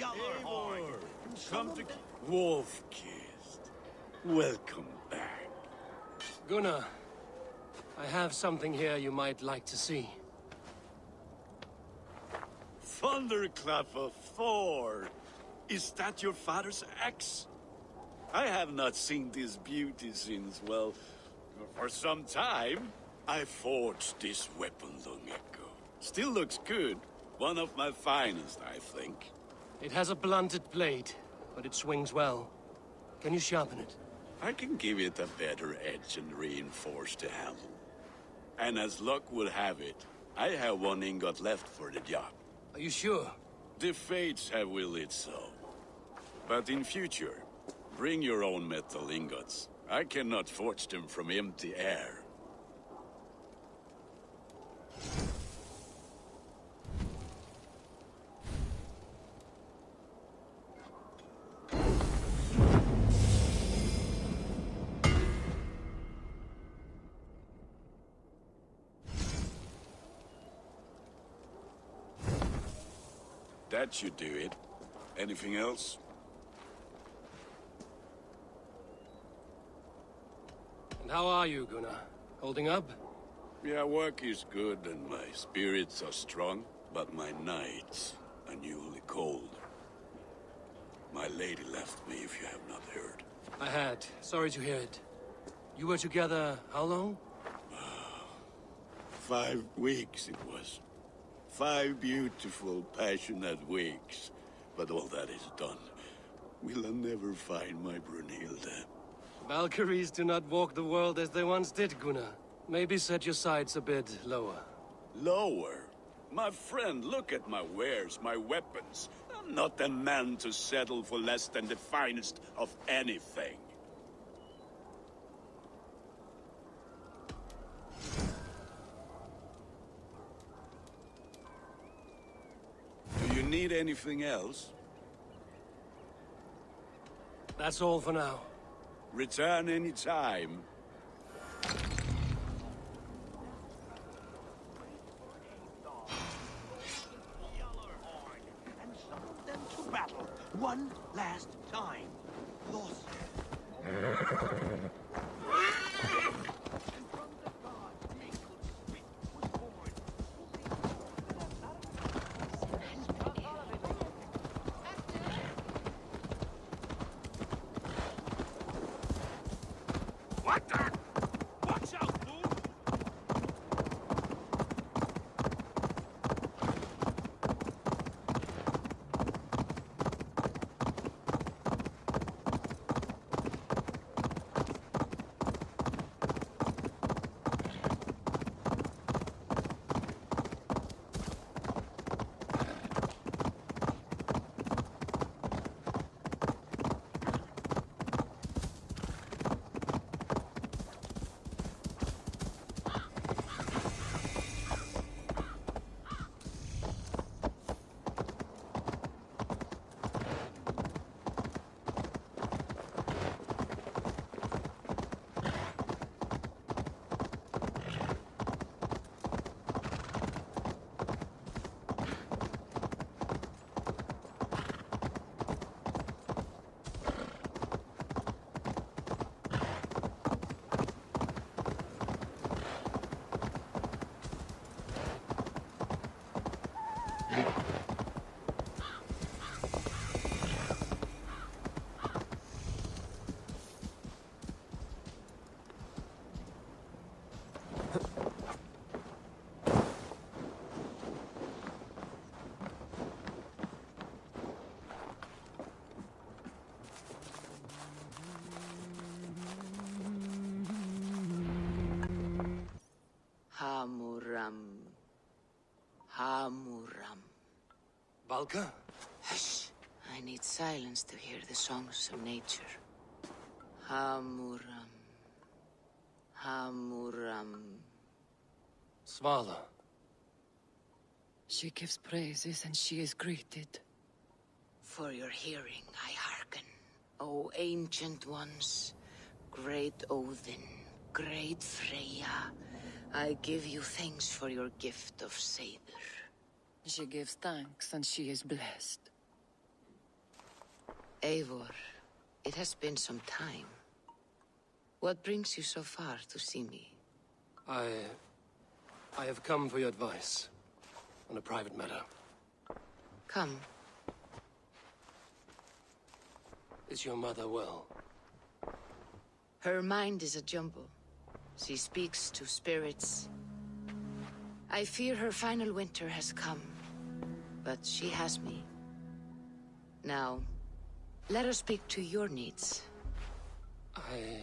Eivor, come to Wolf-Kissed. Welcome back. Gunnar, I have something here you might like to see. Thunderclap of Thor! Is that your father's axe? I have not seen this beauty since, well, for some time. I forged this weapon long ago. Still looks good. One of my finest, I think. It has a blunted blade, but it swings well. Can you sharpen it? I can give it a better edge and reinforce the handle. And as luck will have it, I have one ingot left for the job. Are you sure? The fates have willed it so. But in future, bring your own metal ingots. I cannot forge them from empty air. That should do it. Anything else? And how are you, Gunnar? Holding up? Yeah, work is good and my spirits are strong, but my nights are newly cold. My lady left me, if you have not heard. I had. Sorry to hear it. You were together how long? 5 weeks it was. 5 beautiful, passionate weeks. But all that is done. Will I never find my Brunhilde? Valkyries do not walk the world as they once did, Gunnar. Maybe set your sights a bit lower. Lower? My friend, look at my wares, my weapons. I'm not a man to settle for less than the finest of anything. Do you need anything else? That's all for now. Return any time. And summoned them to battle one last time. Lost. What the? Watch out, fool! Hamuram. Hamuram. Valka? Hush. I need silence to hear the songs of nature. Hamuram. Hamuram. Svala. She gives praises and she is greeted. For your hearing I hearken. O ancient ones, great Odin, great Freya, I give you thanks for your gift of Seidr. She gives thanks and she is blessed. Eivor, it has been some time. What brings you so far to see me? I have come for your advice on a private matter. Come. Is your mother well? Her mind is a jumble. She speaks to spirits. I fear her final winter has come, but she has me. Now, let her speak to your needs. I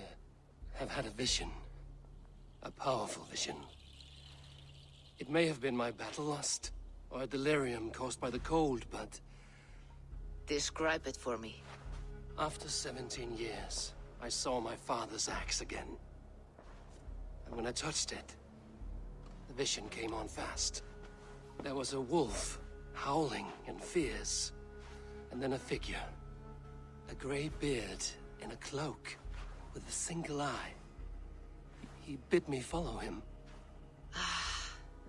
have had a vision. A powerful vision. It may have been my battle lust, or a delirium caused by the cold, but Describe it for me. after 17 years, I saw my father's axe again. And when I touched it, the vision came on fast. There was a wolf, howling and fierce, and then a figure. A grey beard in a cloak, with a single eye. He bid me follow him.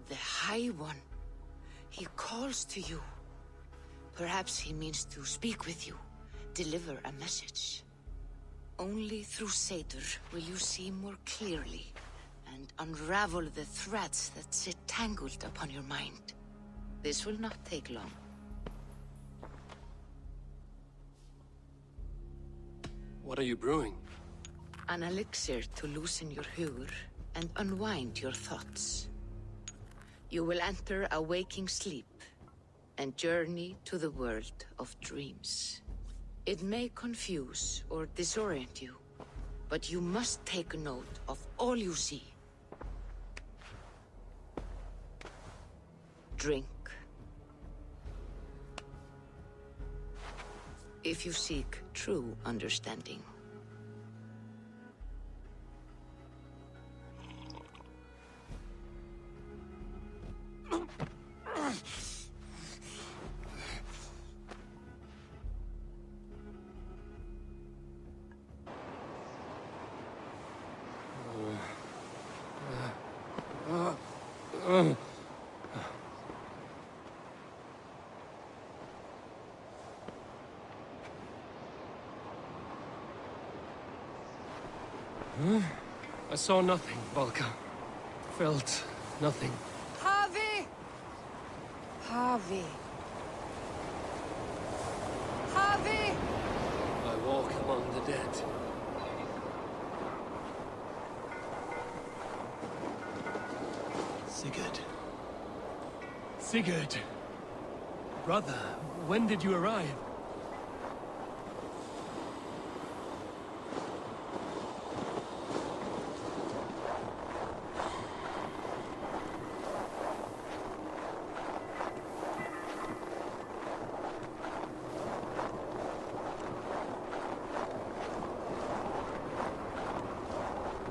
The High One. He calls to you. Perhaps he means to speak with you, deliver a message. Only through Seder will you see more clearly and unravel the threads that sit tangled upon your mind. This will not take long. What are you brewing? An elixir to loosen your hugur and unwind your thoughts. You will enter a waking sleep and journey to the world of dreams. It may confuse or disorient you, but you must take note of all you see. Drink. If you seek true understanding. I saw nothing, Valka. Felt nothing. Harvey! Harvey. Harvey! I walk among the dead. Sigurd. Sigurd! Brother, when did you arrive?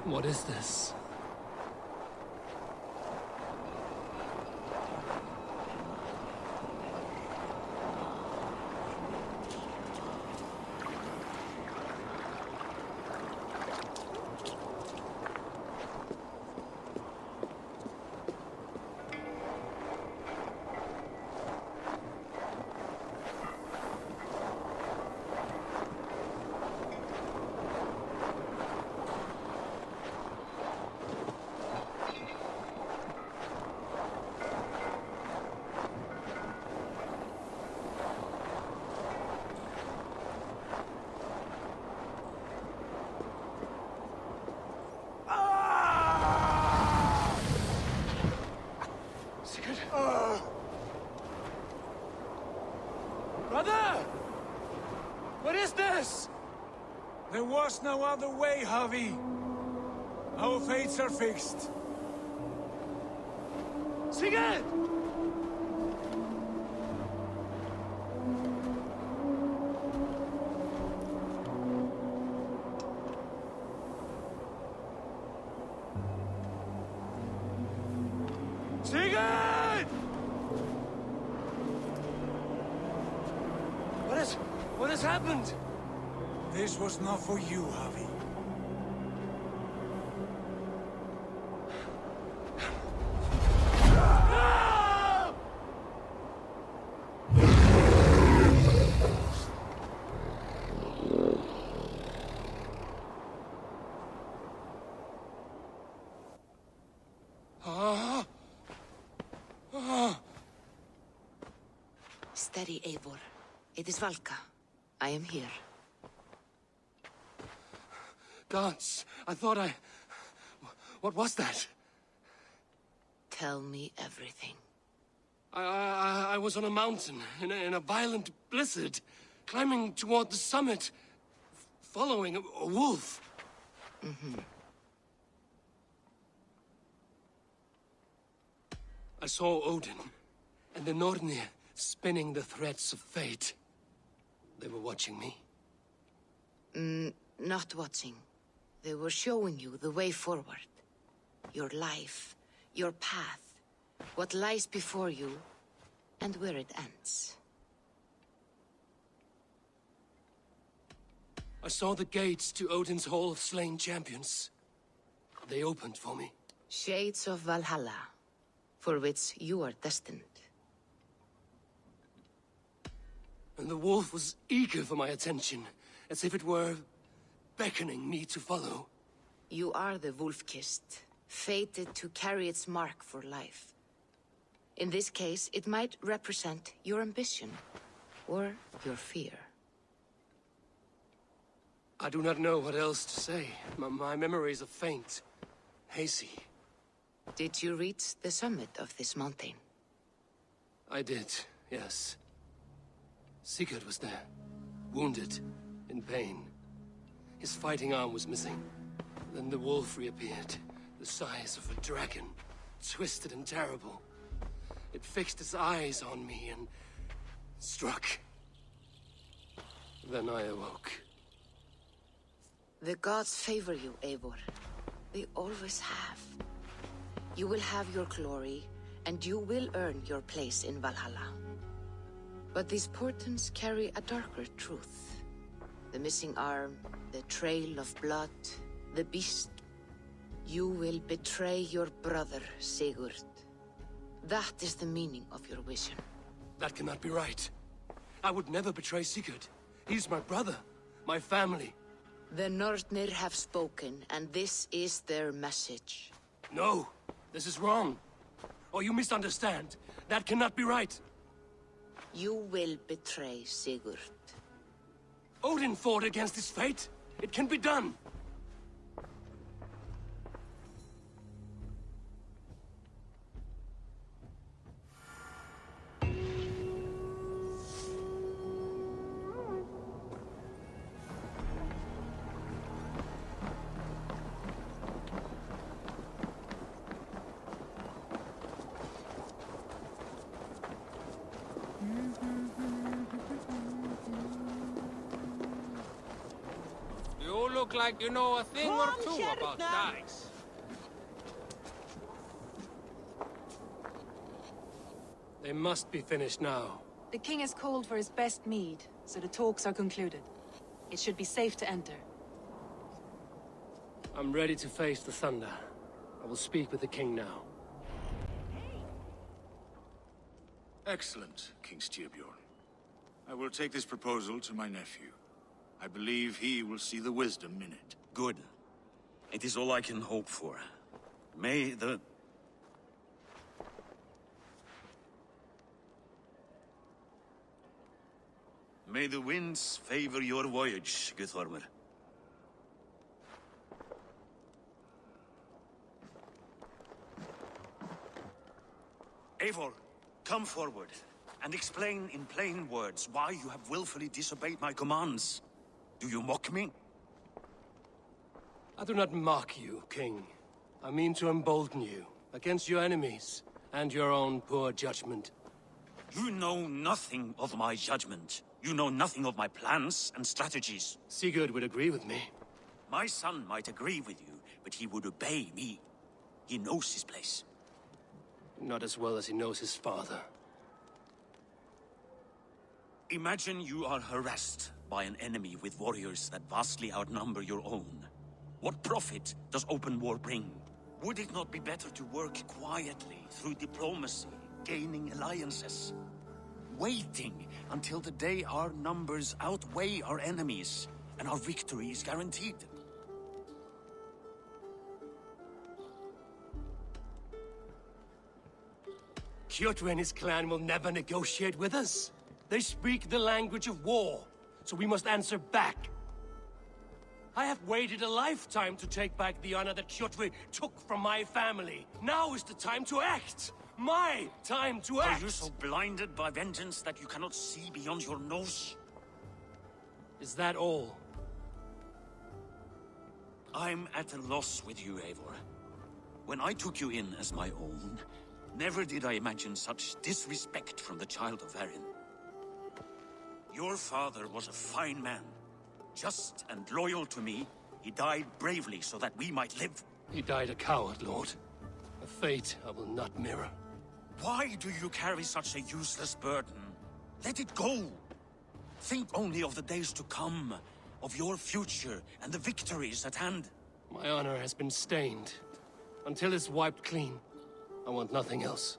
What is this? Brother! What is this? There was no other way, Harvey. Our fates are fixed. Sigurd! Sigurd! What has happened? This was not for you, Harvey. steady, Eivor. It is Valka. I am here. Gods, I thought I... What was that? Tell me everything. I was on a mountain, in a violent blizzard, climbing toward the summit, following a wolf. I saw Odin and the Nornir spinning the threads of fate. They were watching me. Not watching. They were showing you the way forward. Your life, your path, what lies before you, and where it ends. I saw the gates to Odin's Hall of Slain Champions. They opened for me. Shades of Valhalla, for which you are destined. And the wolf was eager for my attention, as if it were beckoning me to follow. You are the wolf-kissed, fated to carry its mark for life. In this case, it might represent your ambition, or your fear. I do not know what else to say. My memories are faint, hazy. Did you reach the summit of this mountain? I did, yes. Sigurd was there, wounded, in pain. His fighting arm was missing. Then the wolf reappeared, the size of a dragon, twisted and terrible. It fixed its eyes on me and struck. Then I awoke. The gods favor you, Eivor. They always have. You will have your glory, and you will earn your place in Valhalla. But these portents carry a darker truth. The missing arm, the trail of blood, the beast. You will betray your brother, Sigurd. That is the meaning of your vision. That cannot be right. I would never betray Sigurd. He's my brother, my family. The Nornir have spoken, and this is their message. No, this is wrong. Or you misunderstand. That cannot be right. You will betray Sigurd. Odin fought against his fate. It can be done. You look like you know a thing or two about dice. They must be finished now. The king has called for his best mead, so the talks are concluded. It should be safe to enter. I'm ready to face the thunder. I will speak with the king now. Excellent, King Styrbjorn. I will take this proposal to my nephew. I believe he will see the wisdom in it. Good. It is all I can hope for. May the... May the winds favor your voyage, Guthormr. Eivor, come forward and explain in plain words why you have willfully disobeyed my commands. Do you mock me? I do not mock you, King. I mean to embolden you against your enemies and your own poor judgment. You know nothing of my judgment. You know nothing of my plans and strategies. Sigurd would agree with me. My son might agree with you, but he would obey me. He knows his place. Not as well as he knows his father. Imagine you are harassed by an enemy with warriors that vastly outnumber your own. What profit does open war bring? Would it not be better to work quietly through diplomacy, gaining alliances? Waiting until the day our numbers outweigh our enemies and our victory is guaranteed. Kjotr and his clan will never negotiate with us. They speak the language of war, so we must answer back. I have waited a lifetime to take back the honor that Kjotve took from my family. Now is the time to act! My time to act! Are you so blinded by vengeance that you cannot see beyond your nose? Is that all? I'm at a loss with you, Eivor. When I took you in as my own, never did I imagine such disrespect from the child of Varin. Your father was a fine man. Just and loyal to me, he died bravely so that we might live. He died a coward, Lord. A fate I will not mirror. Why do you carry such a useless burden? Let it go! Think only of the days to come, of your future and the victories at hand. My honor has been stained. Until it's wiped clean, I want nothing else.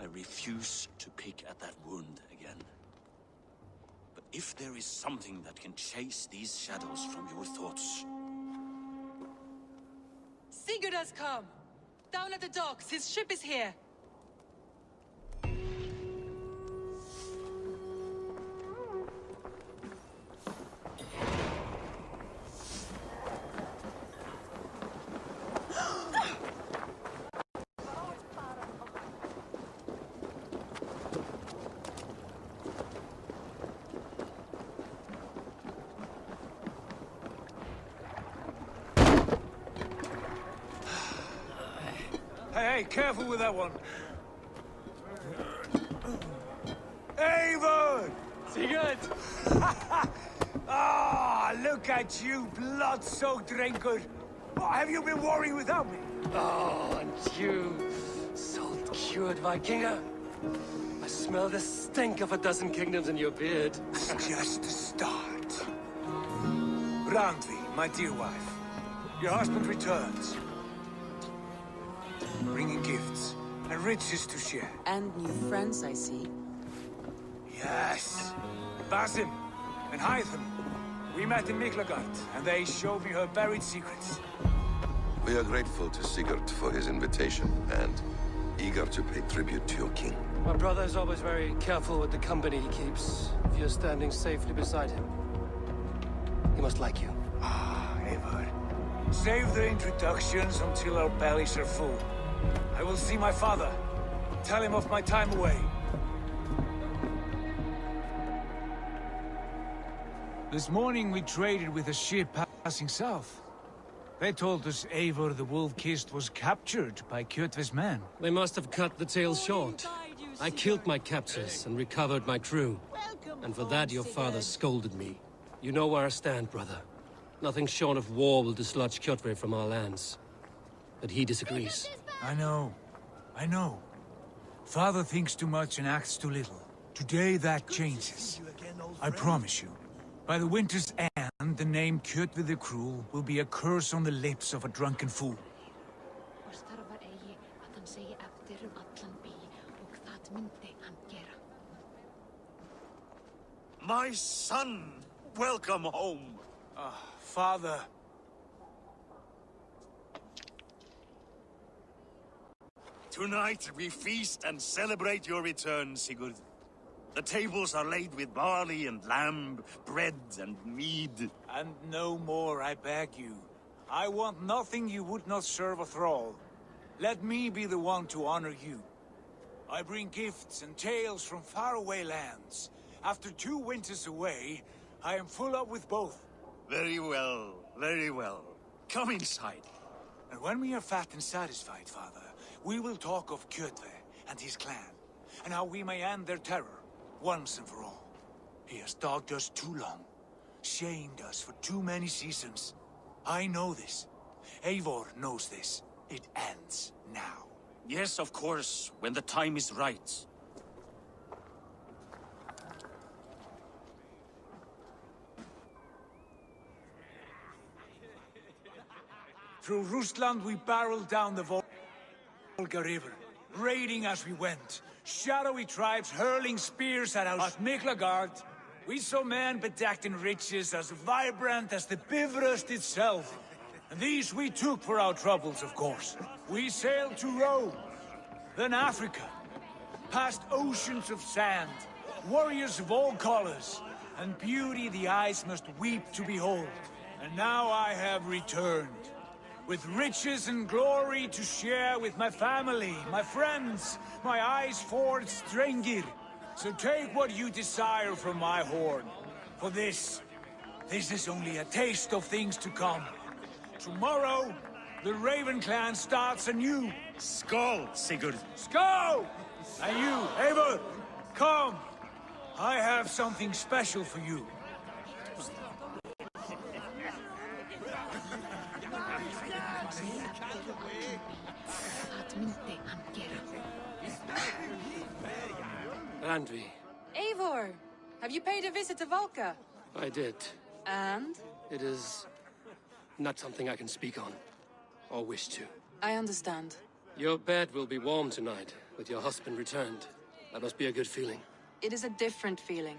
I refuse to pick at that wound again. But if there is something that can chase these shadows from your thoughts... Sigurd has come! Down at the docks, his ship is here! Hey, careful with that one. Eivor! Sigurd! Ah, look at you, blood-soaked drinker. What have you been worrying without me? Oh, and you, salt-cured Vikinger. I smell the stink of a dozen kingdoms in your beard. It's just the start. Randvi, my dear wife. Your husband returns. Bringing gifts and riches to share. And new friends, I see. Yes. Basim and Hytham. We met in Miklagard, and they showed me her buried secrets. We are grateful to Sigurd for his invitation, and eager to pay tribute to your king. My brother is always very careful with the company he keeps. If you're standing safely beside him, he must like you. Ah, Eivor. Save the introductions until our bellies are full. I will see my father. Tell him of my time away. This morning we traded with a ship passing south. They told us Eivor the Wolf-Kissed was captured by Kjotve's men. They must have cut the tale short. I killed my captors and recovered my crew. And for that your father scolded me. You know where I stand, brother. Nothing short of war will dislodge Kjotve from our lands. But he disagrees. I know. Father thinks too much and acts too little. Today that changes. I promise you. By the winter's end, the name Kjotve the Cruel will be a curse on the lips of a drunken fool. My son! Welcome home! Father. Tonight we feast and celebrate your return, Sigurd. The tables are laid with barley and lamb, bread and mead. And no more, I beg you. I want nothing you would not serve a thrall. Let me be the one to honor you. I bring gifts and tales from faraway lands. After 2 winters away, I am full up with both. Very well, very well. Come inside. And when we are fat and satisfied, Father, we will talk of Kjotve and his clan, and how we may end their terror, once and for all. He has dogged us too long, shamed us for too many seasons. I know this. Eivor knows this. It ends now. Yes, of course, when the time is right. Through Rusland we barreled down the Volga River, raiding as we went. Shadowy tribes hurling spears at us. At Miklagard, we saw men bedecked in riches as vibrant as the Bifrost itself. And these we took for our troubles, of course. We sailed to Rome, then Africa, past oceans of sand, warriors of all colors, and beauty the eyes must weep to behold. And now I have returned, with riches and glory to share with my family, my friends, my eyes-forged Strengir. So take what you desire from my horn. For this is only a taste of things to come. Tomorrow, the Raven clan starts anew. Skull, Sigurd. Skull! And you, Eivor, come! I have something special for you. Randvi, Eivor! Have you paid a visit to Valka? I did. And? It is not something I can speak on, or wish to. I understand. Your bed will be warm tonight, with your husband returned. That must be a good feeling. It is a different feeling.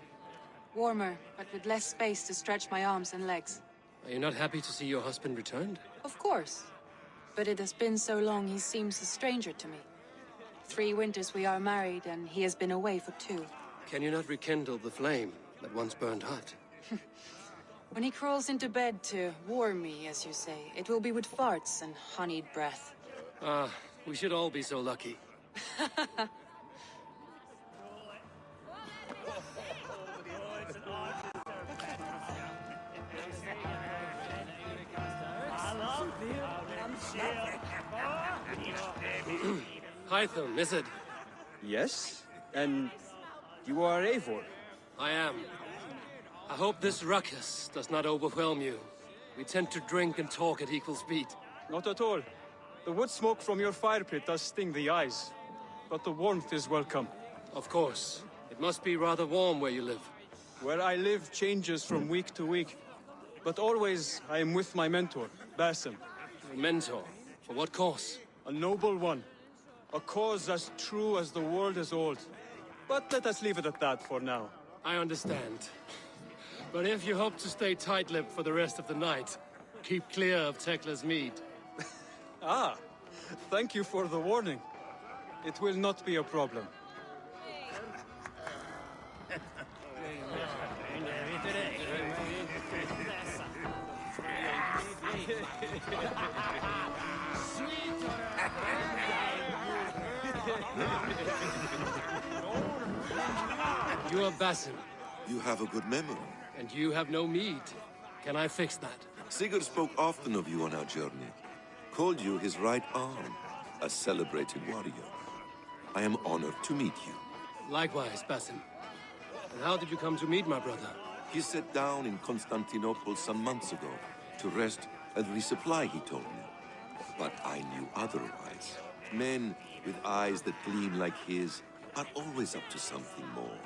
Warmer, but with less space to stretch my arms and legs. Are you not happy to see your husband returned? Of course. But it has been so long he seems a stranger to me. 3 winters we are married, and he has been away for 2. Can you not rekindle the flame that once burned hot? When he crawls into bed to warm me, as you say, it will be with farts and honeyed breath. Ah, we should all be so lucky. Hytham, is it? Yes? And you are Eivor? I am. I hope this ruckus does not overwhelm you. We tend to drink and talk at equal speed. Not at all. The wood smoke from your fire pit does sting the eyes. But the warmth is welcome. Of course. It must be rather warm where you live. Where I live changes from week to week. But always I am with my mentor, Basim. Your mentor? For what cause? A noble one. A cause as true as the world is old. But let us leave it at that for now. I understand. But if you hope to stay tight-lipped for the rest of the night, keep clear of Tekla's mead. Ah, thank you for the warning. It will not be a problem. You are Basim, You have a good memory. and you have no mead. Can I fix that? Sigurd spoke often of you on our journey. Called you his right arm, a celebrated warrior. I am honored to meet you. Likewise, Basim. And how did you come to meet my brother? He sat down in Constantinople some months ago to rest and resupply, he told me. But I knew otherwise. Men with eyes that gleam like his are always up to something more.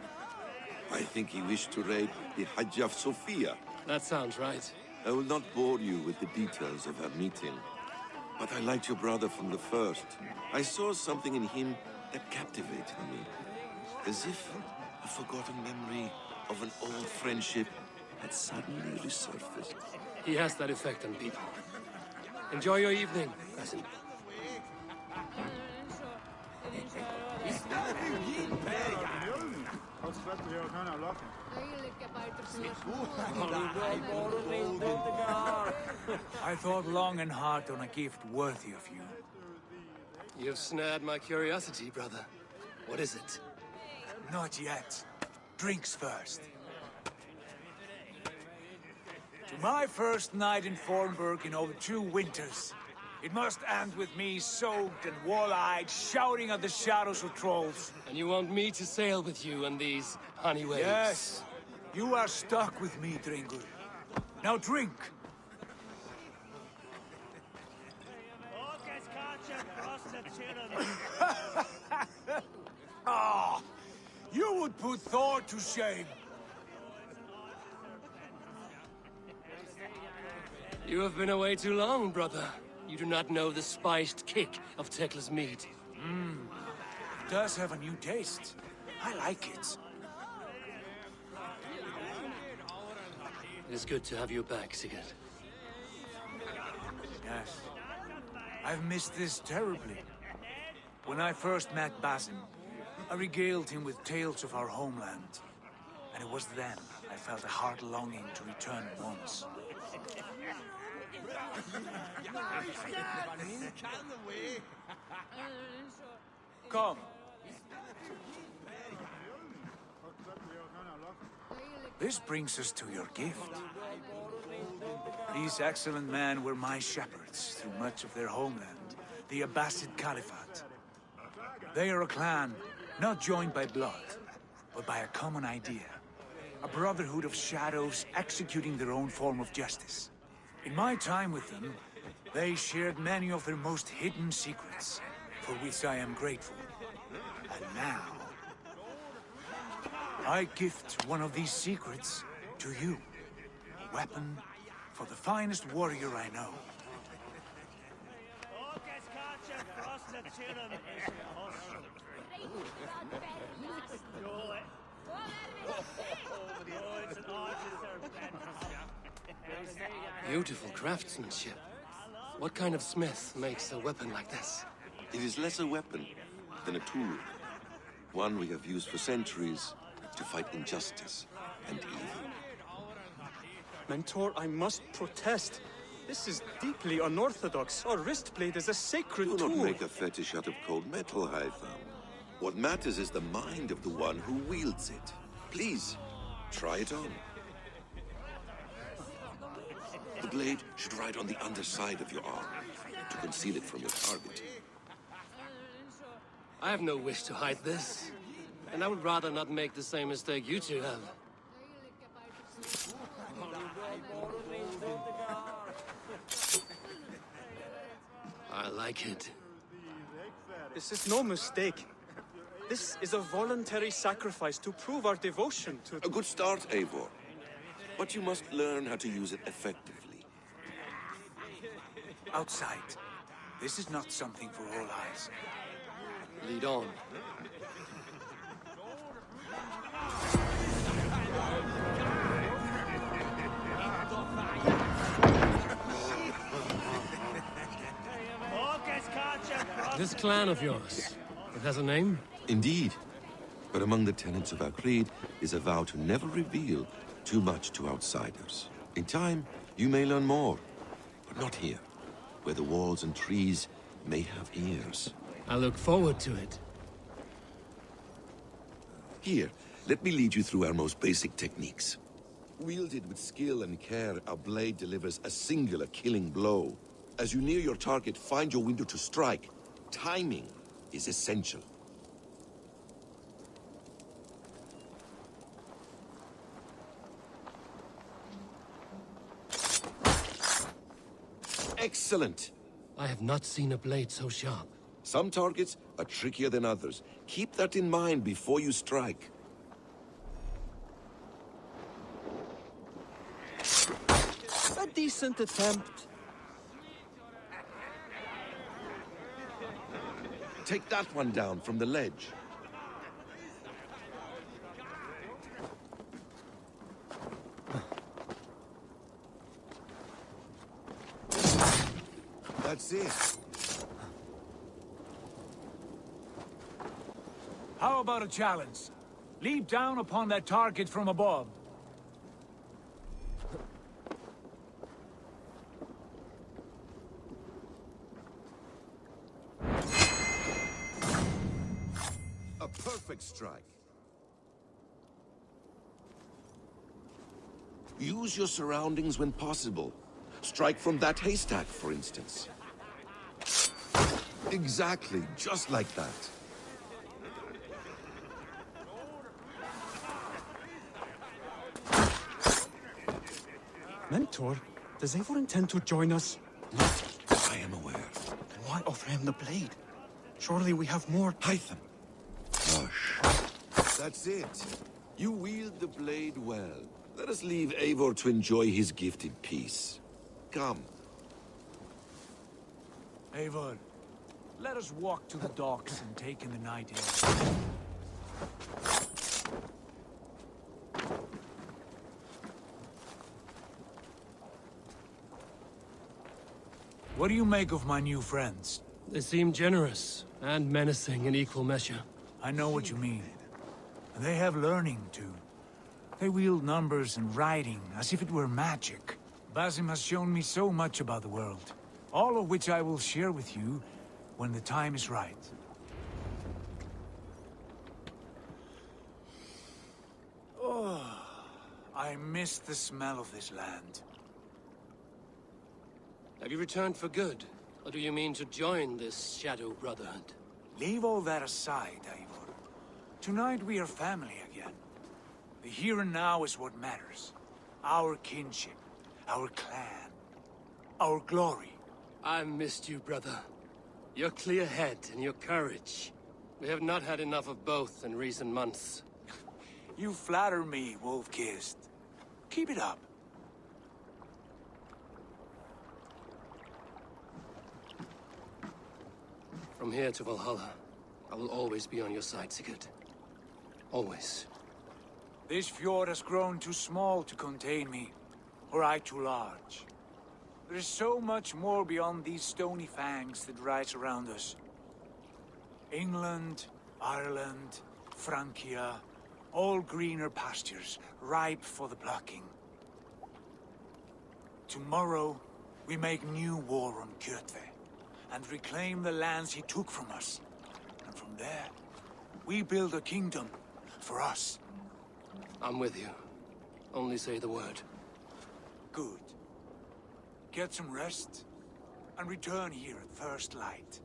I think he wished to raid the Hajj of Sophia. That sounds right. I will not bore you with the details of our meeting. But I liked your brother from the first. I saw something in him that captivated me. As if a forgotten memory of an old friendship had suddenly resurfaced. He has that effect on people. Enjoy your evening, Basim. I thought long and hard on a gift worthy of you. You've snared my curiosity, brother. What is it? Not yet. Drinks first. To my first night in Fornburg in over 2 winters. It must end with me soaked and wall-eyed, shouting at the shadows of trolls. And you want me to sail with you on these honey waves? Yes. You are stuck with me, Dringur. Now drink. Ah, you would put Thor to shame. You have been away too long, brother. You do not know the spiced kick of Tekla's meat. It does have a new taste. I like it. It is good to have you back, Sigurd. Yes. I've missed this terribly. When I first met Basim, I regaled him with tales of our homeland. And it was then I felt a heart longing to return once. Come. This brings us to your gift. These excellent men were my shepherds through much of their homeland, the Abbasid Caliphate. They are a clan, not joined by blood, but by a common idea. A brotherhood of shadows executing their own form of justice. In my time with them, they shared many of their most hidden secrets, for which I am grateful. And now, I gift one of these secrets to you. A weapon for the finest warrior I know. Beautiful craftsmanship. What kind of smith makes a weapon like this? It is less a weapon than a tool. One we have used for centuries to fight injustice and evil. Mentor, I must protest. This is deeply unorthodox. Our wrist blade is a sacred Do tool. not make a fetish out of cold metal, Eivor. What matters is the mind of the one who wields it. Please, try it on. The blade should ride on the underside of your arm to conceal it from your target. I have no wish to hide this. And I would rather not make the same mistake you two have. I like it. This is no mistake. This is a voluntary sacrifice to prove our devotion to... A good start, Eivor. But you must learn how to use it effectively. Outside. This is not something for all eyes. Lead on. This clan of yours, it has a name? Indeed. But among the tenets of our creed is a vow to never reveal too much to outsiders. In time, you may learn more. But not here, where the walls and trees may have ears. I look forward to it. Here, let me lead you through our most basic techniques. Wielded with skill and care, our blade delivers a singular killing blow. As you near your target, find your window to strike. Timing is essential. Excellent! I have not seen a blade so sharp. Some targets are trickier than others. Keep that in mind before you strike. A decent attempt. Take that one down from the ledge. That's it. How about a challenge? Leap down upon that target from above. A perfect strike. Use your surroundings when possible. Strike from that haystack, for instance. Exactly, just like that. Mentor, does Eivor intend to join us? Not I am aware. Then why offer him the blade? Surely we have more... Hytham. Hush. That's it. You wield the blade well. Let us leave Eivor to enjoy his gift in peace. Come. Eivor, let us walk to the docks and take in the night air. What do you make of my new friends? They seem generous and menacing in equal measure. I know what you mean. And they have learning, too. They wield numbers and writing as if it were magic. Basim has shown me so much about the world, all of which I will share with you when the time is right. Oh, I miss the smell of this land. Have you returned for good? Or do you mean to join this Shadow Brotherhood? Leave all that aside, Eivor. Tonight we are family again. The here and now is what matters. Our kinship, our clan, our glory. I've missed you, brother. Your clear head and your courage. We have not had enough of both in recent months. You flatter me, Wolf-Kissed. Keep it up. From here to Valhalla, I will always be on your side, Sigurd. Always. This fjord has grown too small to contain me, or I too large. There is so much more beyond these stony fangs that rise around us. England, Ireland, Francia, all greener pastures, ripe for the plucking. Tomorrow, we make new war on Kjotve, and reclaim the lands he took from us. And from there, we build a kingdom for us. I'm with you. Only say the word. Good. Get some rest, and return here at first light.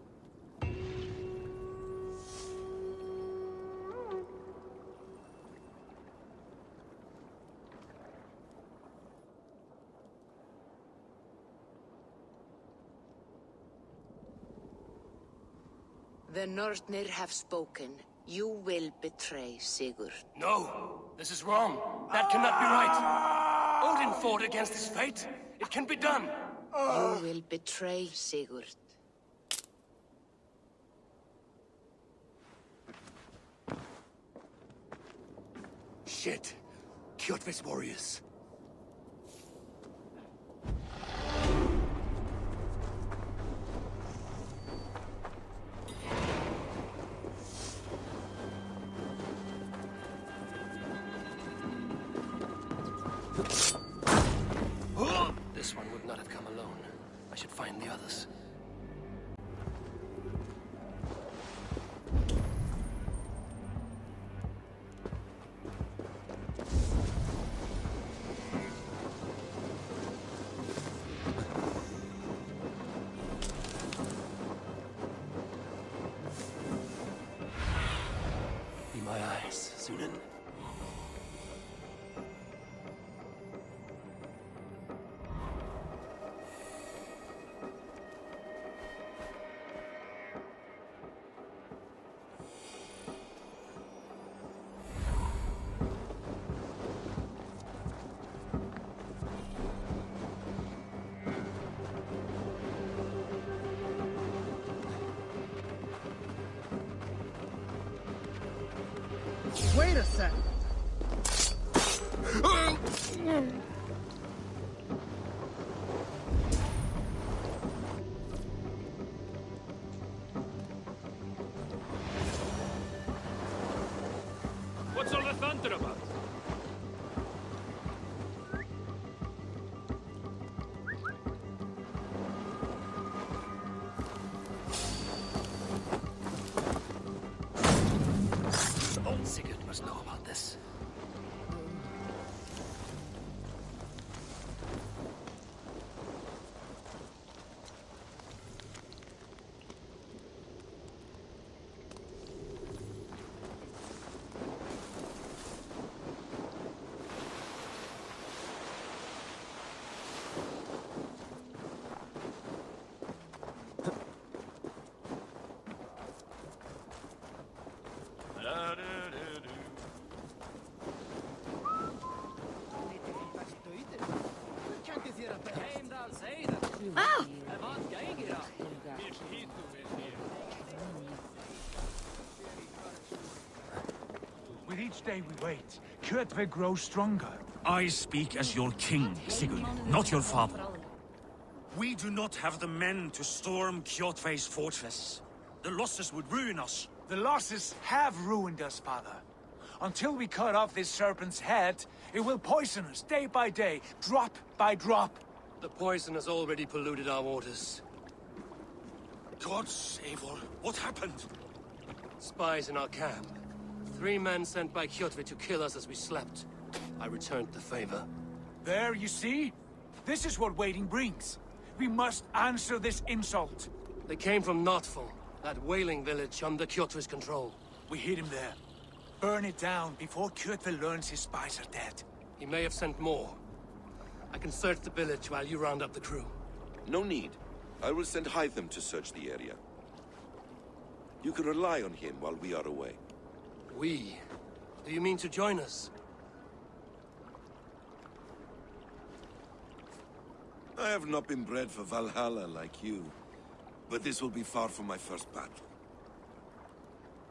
The Nornir have spoken. You will betray Sigurd. No! This is wrong! That cannot be right! Odin fought against his fate! It can be done! You will betray Sigurd. Shit! Kjotve's warriors. This one would not have come alone. I should find the others. Be my eyes, Sunan. Wait a sec. What's all the thunder about? Sigurd must know about this. With each day we wait, Kjotve grows stronger. I speak as your king, Sigurd, not your father. We do not have the men to storm Kjotve's fortress. The losses would ruin us. The losses have ruined us, father. Until we cut off this serpent's head, it will poison us day by day, drop by drop. The poison has already polluted our waters. Gods, Eivor, what happened? Spies in our camp. 3 men sent by Kjotve to kill us as we slept. I returned the favor. There, you see? This is what waiting brings. We must answer this insult. They came from Notful, that whaling village under Kjotve's control. We hid him there. Burn it down before Kjotve learns his spies are dead. He may have sent more. I can search the village while you round up the crew. No need. I will send Hytham to search the area. You can rely on him while we are away. We? Do you mean to join us? I have not been bred for Valhalla like you, but this will be far from my first battle.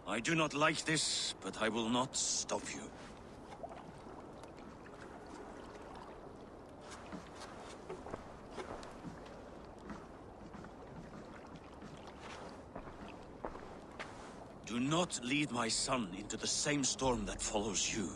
I do not like this, but I will not stop you. Do not lead my son into the same storm that follows you.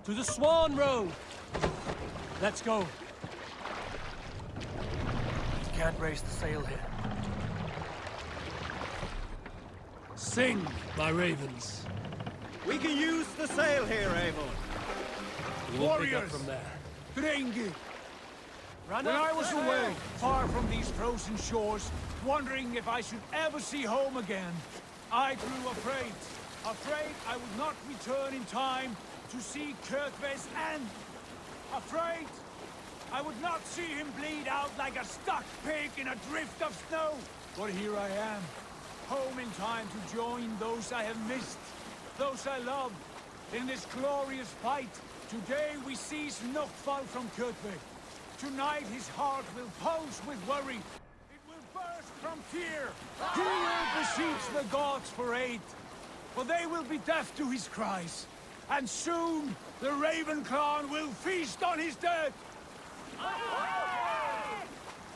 To the Swan Road! Let's go. You can't raise the sail here. Sing, my ravens. We can use the sail here, Eivor. We won't pick up Warriors! from there. Drengi! When I was away, far from these frozen shores, wondering if I should ever see home again, I grew afraid. Afraid I would not return in time to see Kjotve's end. Afraid I would not see him bleed out like a stuck pig in a drift of snow. But here I am, home in time to join those I have missed, those I love, in this glorious fight. Today we seize Nokfal from Kjotve. Tonight his heart will pulse with worry. It will burst from fear. He will beseech the gods for aid. For they will be deaf to his cries. And soon the Raven clan will feast on his dead.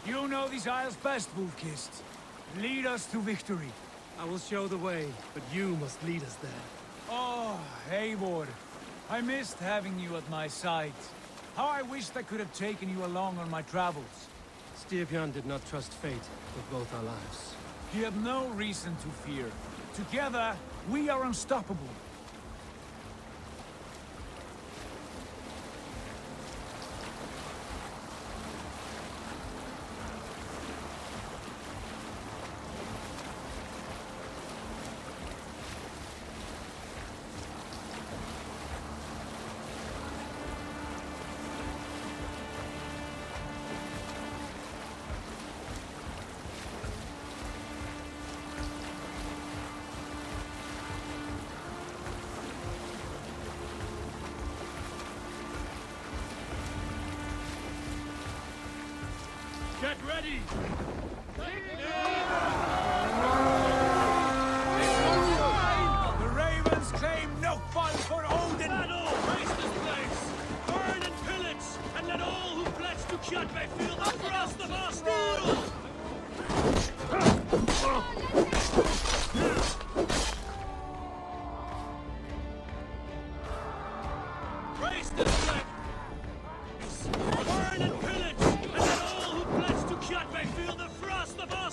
You know these isles best, Wolf-Kissed. Lead us to victory. I will show the way, but you must lead us there. Oh, Eivor. I missed having you at my side. How I wished I could have taken you along on my travels. Styrbjörn did not trust fate with both our lives. You have no reason to fear. Together, we are unstoppable. Get ready! The Ravens claim Nokfal for Odin! Battle! Race this place! Burn and pillage! And let all who pledge to Kjotve feel the thrust of our steel! Race this place! Burn and pillage! And let all who pledge to Kjotve feel the thrust of our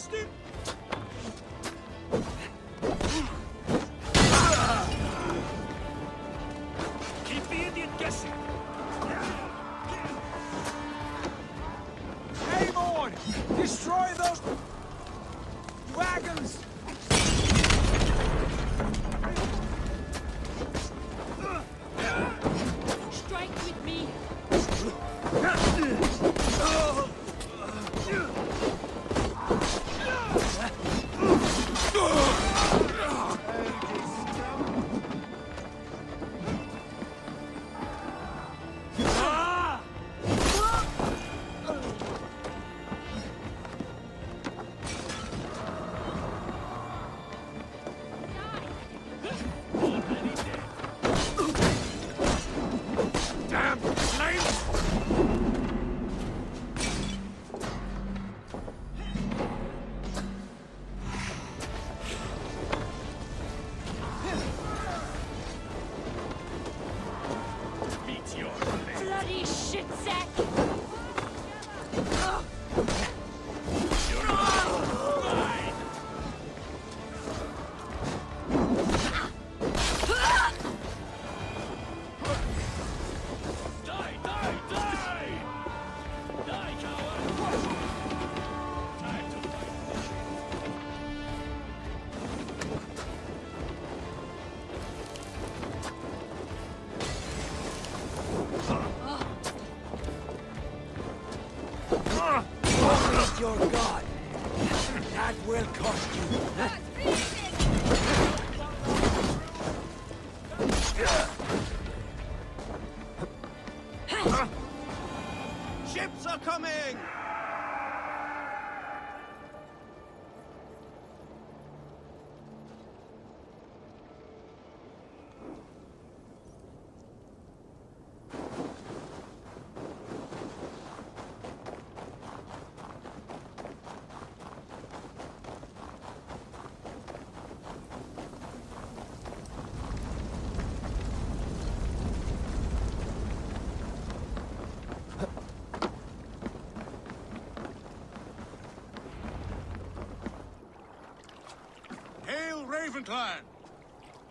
Raven Clan!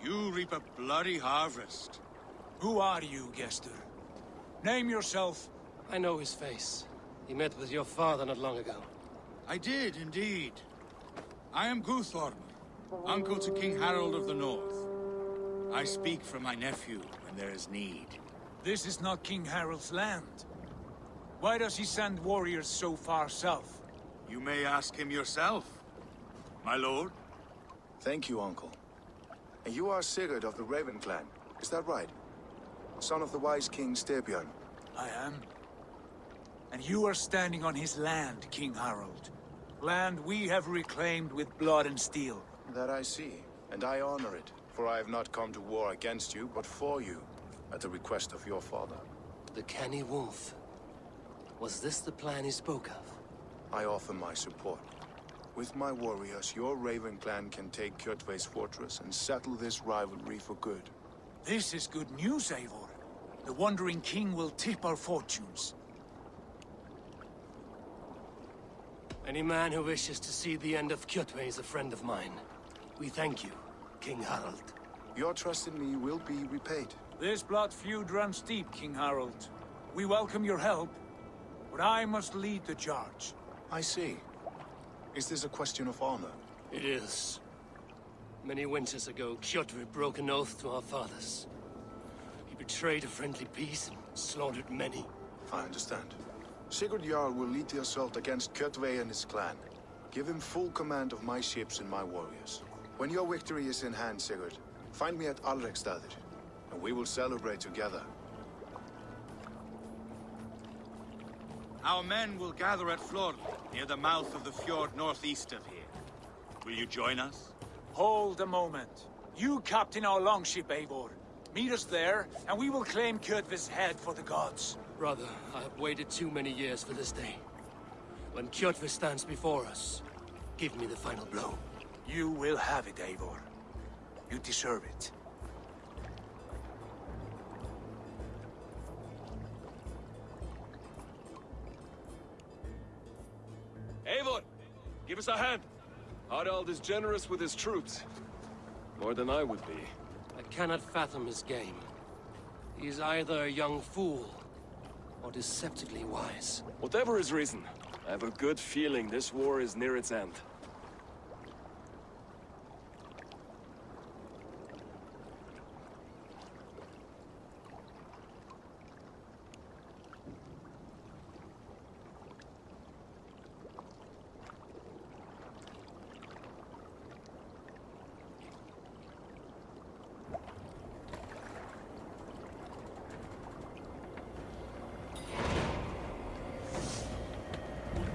You reap a bloody harvest. Who are you, Gester? Name yourself. I know his face. He met with your father not long ago. I did, indeed. I am Guthorm, uncle to King Harold of the North. I speak for my nephew when there is need. This is not King Harold's land. Why does he send warriors so far south? You may ask him yourself, my lord. Thank you, uncle. And you are Sigurd of the Raven Clan, is that right? Son of the wise King Styrbjörn. I am. And you are standing on his land, King Harold. Land we have reclaimed with blood and steel. That I see, and I honor it. For I have not come to war against you, but for you, at the request of your father. The canny wolf. Was this the plan he spoke of? I offer my support. With my warriors, your Raven Clan can take Kjotve's fortress and settle this rivalry for good. This is good news, Eivor. The Wandering King will tip our fortunes. Any man who wishes to see the end of Kjotve is a friend of mine. We thank you, King Harald. Your trust in me will be repaid. This blood feud runs deep, King Harold. We welcome your help, but I must lead the charge. I see. Is this a question of honor? It is. Many winters ago, Kjotve broke an oath to our fathers. He betrayed a friendly peace and slaughtered many. I understand. Sigurd Jarl will lead the assault against Kjotve and his clan. Give him full command of my ships and my warriors. When your victory is in hand, Sigurd, find me at Alrekstadir, and we will celebrate together. Our men will gather at Flord, near the mouth of the fjord northeast of here. Will you join us? Hold a moment. You captain our longship, Eivor. Meet us there, and we will claim Kjotve's head for the gods. Brother, I have waited too many years for this day. When Kjotve stands before us, give me the final blow. You will have it, Eivor. You deserve it. Eivor, give us a hand. Harald is generous with his troops. More than I would be. I cannot fathom his game. He is either a young fool, or deceptively wise. Whatever his reason, I have a good feeling this war is near its end.